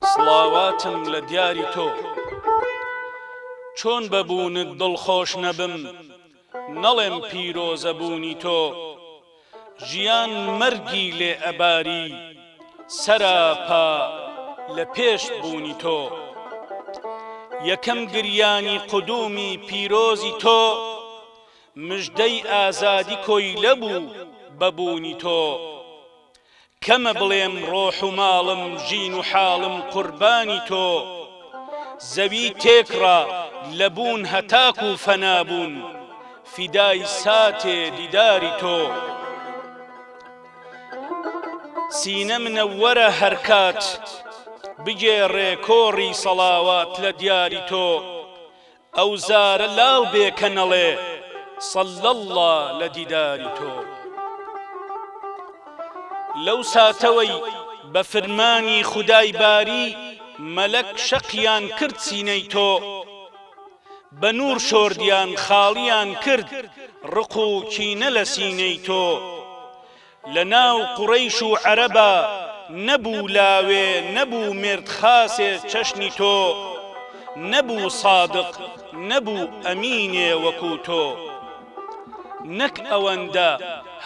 سڵاواتم لە دیاری تۆ چۆن بەبوونت دڵخۆش نەبم نەڵێم پیرۆزە بوونی تۆ ژیان مەرگی لێ ئەباری سەراپا لە پێش بوونی تۆ یەکەم گریانی قودومی پیرۆزی تۆ مژدەی ئازادی کۆی لەبوو بەبوونی تۆ کەمە بڵێم ڕۆح و ماڵم ژین و حاڵم قوربانی تۆ زەوی تێکڕا لەبوون هەتاک و فەنابوون فیدای ساتێ دیداری تۆ سینە منەوەرە هەرکات بگێڕێ کۆڕی سەڵاوات لە دیاری تۆ ئەو زارە لاو بێ کە نەڵێ صەڵی الله لە دیداری تۆ لەو ساتەوەی بە فرمانی خودای باری مەلەک شەقیان کرد سینەی تۆ بە نور شۆردیان خاڵیان کرد ڕق و کینە لە سینەی تۆ لە ناو قوڕەیش و عەرەبا نەبوو لاوێ نەبوو مێردخاسێ چەشنی تۆ نەبوو سادق نەبوو ئەمینێ وەکو تۆ نەک ئەوەندە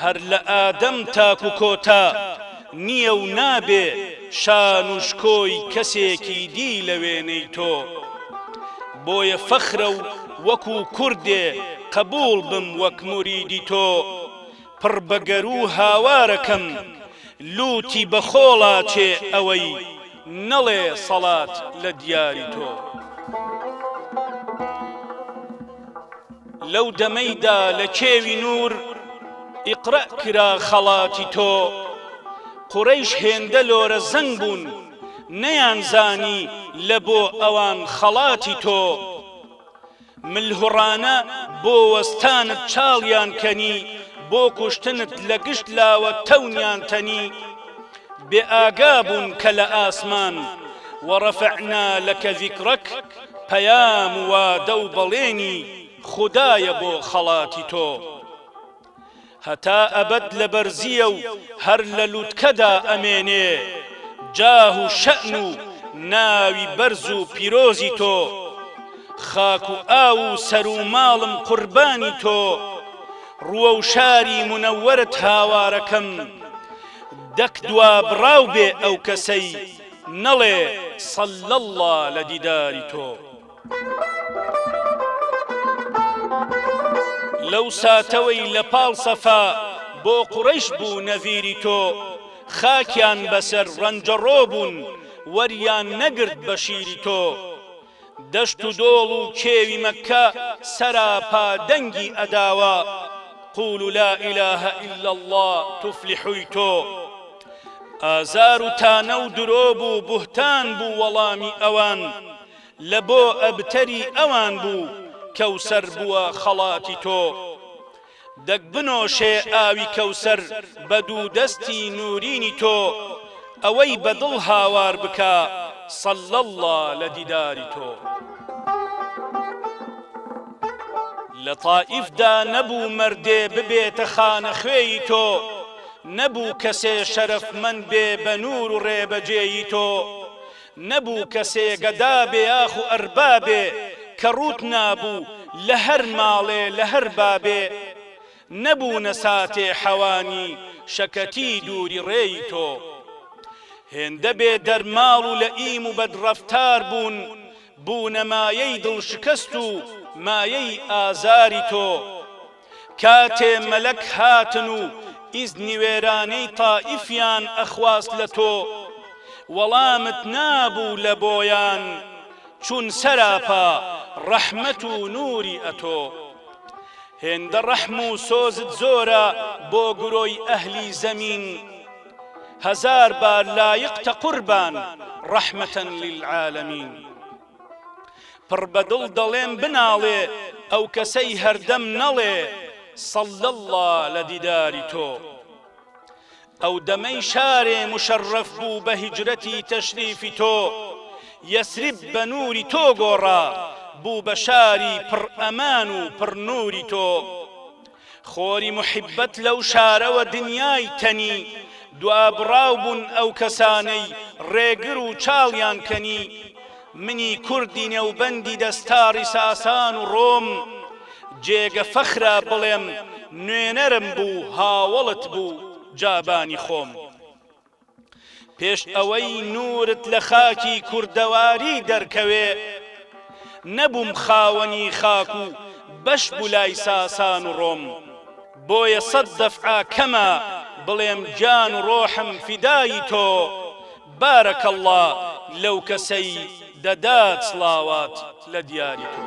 هەر لە ئادەم تاک و کۆتا نییە و نابێ شان و شکۆی کەسێکی دی لە وێنەی تۆ بۆیە فەخرە و وەکو کوردێ قبوڵ بم وەک موریدی تۆ پڕ بە گەرو هاوارەکەم لوتی بەخۆڵا چێ ئەوەی نەڵێ سەڵات لە دیاری تۆ لەو دەمەیدا لە کێوی نور ئیقرە کرا خەڵاتی تۆ قوڕەیش هێندە لۆرە زەنگ بوون نەیانزانی لە بۆ ئەوان خەڵاتی تۆ ملهوڕانە بۆ وەستانت چاڵیان کەنی بۆ کوشتنت لە گشت لاوە تەونیان تەنی بێ ئاگا بوون کە لە ئاسمان وەڕەفەعنا لەکە ذیکرەک پەیام وادە و بەڵێنی خودایە بۆ خەڵاتی تۆ هەتا ئەبەد لە بەرزیە و هەر لە لووتکەدا ئەمێنێ جاه و شەئن و ناوی بەرز و پیرۆزی تۆ خاک و ئاو و سەر و ماڵم قوربانی تۆ ڕووە و شاری منەوەرت هاوارەکەم دەک دوا بڕاو بێ ئەو کەسەی نەڵێ صەڵی الله لە دیداری تۆ لەو ساتەوەی لە پاڵ سەفا بۆ قوڕەیش بوو نەڤیری تۆ خاکیان بەسەر ڕەنجەڕۆ بوون وەریان نەگرت بە شیری تۆ دەشت و دۆڵ و کێوی مەککە سەراپا دەنگی ئەداوە قولوا لا إله إلا الله تفلحوی تۆ ئازار و تانە و درۆ بوو بوهتان بوو وەڵامی ئەوان لە بۆ ئەبتەری ئەوان بوو کەوسەر بووە خەڵاتی تۆ دەک بنۆشێ ئاوی کەوسەر بە دوو دەستی نورینی تۆ ئەوەی بەدڵ هاوار بکە صەڵی الله لە دیداری تۆ لە تائیفدا نەبوو مەردێ ببێتە خانە خوێی تۆ نەبوو کەسێ شەرەفمەند بێ بە نور و ڕێبەجێی تۆ نەبوو کەسێ گەدا بێ یاخ و ئەربابێ کە ڕوت نابوو لە هەر ماڵێ لە هەر بابێ نەبوو نەساتێ حەوانی شەکەتی دووری ڕێی تۆ هێندە بێ دەرماڵ و لە ئیم و بەدڕەفتار بوون بوونە مایەی دڵشکەست و مایەی ئازاری تۆ کاتێ مەلەک هاتن و ئیزنی وێرانەی تائیفیان ئەخواست لە تۆ وەڵامت نابوو لە بۆیان چون سەراپا ڕەحمەت و نوری ئەتۆ هێندە ڕەحم و سۆزت زۆرە بۆ گرۆی ئەهلی زەمین هەزار بار لایقتە قوربان ڕەحمەتەن للعالەمین پڕ بەدڵ دەڵێم بناڵێ ئەو کەسەی هەردەم نەڵێ صەڵی الله لە دیداری تۆ ئەو دەمەی شارێ مشەڕەف بوو بە هیجرەتی تەشریفی تۆ یەسریب بە نوری تۆ گۆڕا بوو بە شاری پڕ ئەمان و پڕ نوری تۆ خۆری محیبەت لەو شارەوە دنیای تەنی دوابڕاو بوون ئەو کەسانەی ڕێگر و چاڵیان کەنی منی کوردی نێوبەندی دەستاری ساسان و ڕۆم جێگە فەخرە بڵێم نوێنەرم بوو هاوڵت بوو جابانی خۆم پێش ئەوەی نورت لە خاکی کوردەواری دەرکەوێ نەبووم خاوەنی خاک و بەش بوو لای ساسان و ڕۆم بۆیە سەد دەفعە کەمە بڵێم جان و ڕۆحم فیدایی تۆ بارەکە الله لەو کەسەی دەدات سڵاوات لە دیاری تۆ